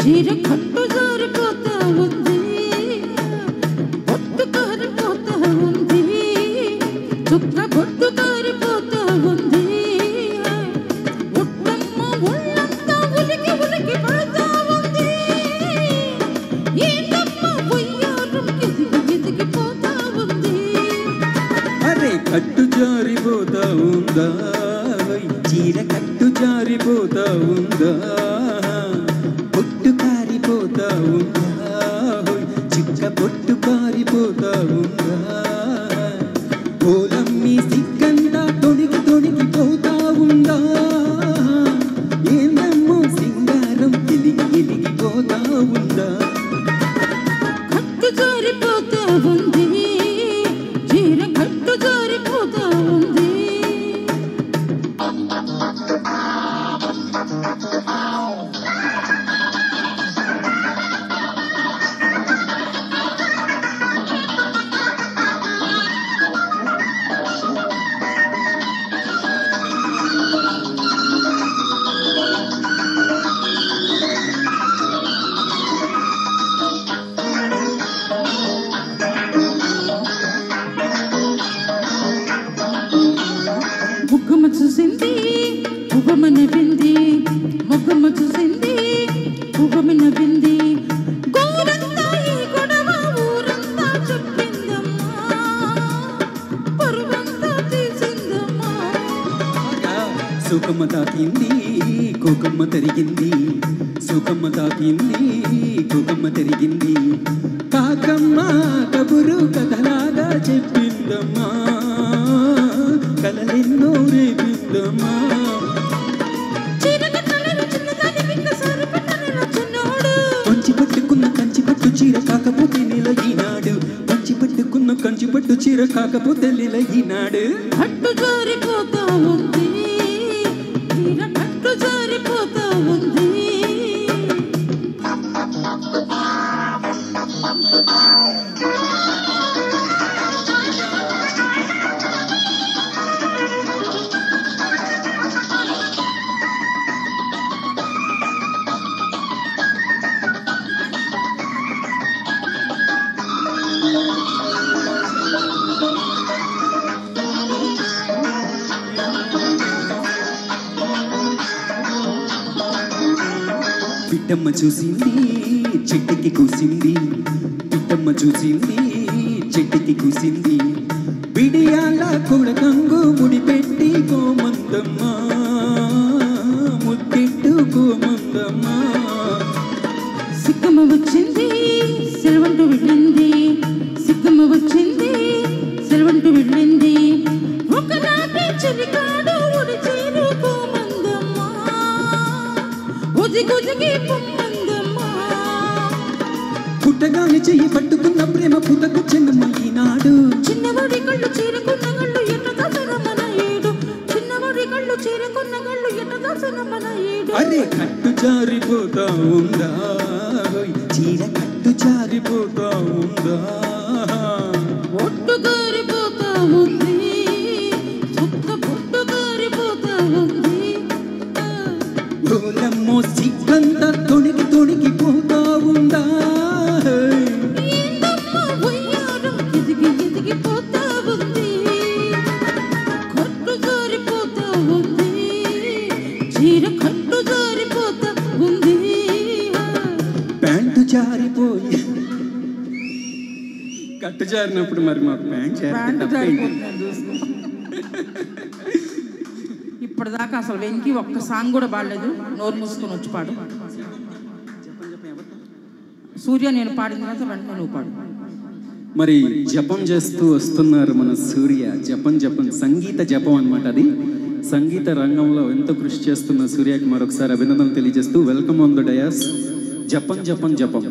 చీర కట్టు జారిపోతా ఉంది, బొట్టు కారిపోతా ఉంది, చుక్క బొట్టు కారిపోతా ఉంది, ఉట్టమ్మ ఒళ్ళంతా ఉలికి ఉలికి పడతా ఉంది, ఏంటమ్మ ఉయ్యారం ఎదిగి ఎదిగిపోతా ఉంది. అరే కట్టు జారిపోతా ఉందా, చీర కట్టు జారిపోతా ఉందా, పొట్టు కారిపోతా ఉందా, చిక్క పొట్టు కారిపోతా ఉందా, పోలమ్మి సిగ్గంతా తొడిగి తొడిగిపోతా ఉందా, ఏందమ్మో సింగారం ఎలిగి ఎలిగిపోతా ఉందా. కట్టు జారిపోతా ఉంది, చీర కట్టు జారిపోతా ఉంది. ముగ్గమ్మ చూసింది పువ్వమ్మ నవ్వింది, ముగ్గమ్మ చూసింది పువ్వమ్మ నవ్వింది, గోరంతా ఈ గొడవ ఊరంతా చెప్పిందమ్మా, పరువంతా తీసిందమ్మా. సుఖమ్మ తాకింది కోకమ్మ తరిగింది, సుఖమ్మ తాకింది కోకమ్మ తరిగింది, కాకమ్మ కబురు కథలాగా చెప్పిందమ్మా, కలలెన్నో రేపిందమ్మా. పంచి పట్టుకున్న కంచి పట్టు చీర కాకపోతే నెల ఈనాడు, పంచి పట్టుకున్న కంచి పట్టు చీర కాకపోతే నెల ఈనాడు. కట్టు జారిపోతా ఉంది, చీర కట్టు జారిపోతా ఉంది. పిట్టమ్మ చూసింది చెట్టుకి కూసింది, పిట్టమ్మ చూసింది చెట్టుకి కూసింది, బిడియాల కొడకంగు ముడిపెట్టి కోమందమ్మ, ముద్దెట్టు కోమందమ్మ. సిక్కమ్మ వచ్చింది సెలవంటూ వెళ్ళింది, సిక్కమ్మ వచ్చింది సెలవంటూ వెళ్ళింది, ఒకనాటి చెలికాడు ఉడి చేరుకోమందమ్మ, ఉజిగుజిగి పొమ్మందమ్మ. పుట్టగాని చెయ్యి పట్టుకున్న ప్రేమ పుతకు చిన్నమ్మ ఈనాడు, చిన్నవాడి కళ్ళు చేరుకున్న కళ్ళు ఎట్ట దాసనమ్మన ఏడు, చిన్నవాడి కళ్ళు చేరుకున్న కళ్ళు ఎట్ట దాసనమ్మన ఏడు. అరే కట్టు జారిపోతా ఉందా, చీర కట్టు జారిపోతా ఉందా, ఒట్టు గారిపోతా ఉంది, చుక్క పొట్టు గారిపోతా ఉంది. ఓలమ్మో సిగ్గంతా తొడిగి తొడిగిపోతా ఉందా, ఏందమ్మ ఉయ్యారం ఎదిగి ఎదిగిపోతా ఉంది, కట్టు జారిపోతా ఉంది, చీర కట్టు జారిపోతా ఉంది. ప్యాంటు జారిపోయి కట్టు జారినప్పుడు మరి మాకు ప్యాంట్ ఇప్పటిదాకా అసలు వెంకి ఒక్క సాంగ్ కూడా పాడలేదు, నోరు మూసుకొని వచ్చి పాడు. సూర్య నేను పాడిన తర్వాత వెంటనే నువ్వు పాడు. మరి జపం చేస్తూ వస్తున్నారు మన సూర్య, జపం జపం సంగీత జపం అన్నమాట. అది సంగీత రంగంలో ఎంతో కృషి చేస్తున్న సూర్యకి మరొకసారి అభినందనలు తెలియజేస్తూ వెల్కమ్ ఆన్ ద డయాస్. జపం జపం జపం.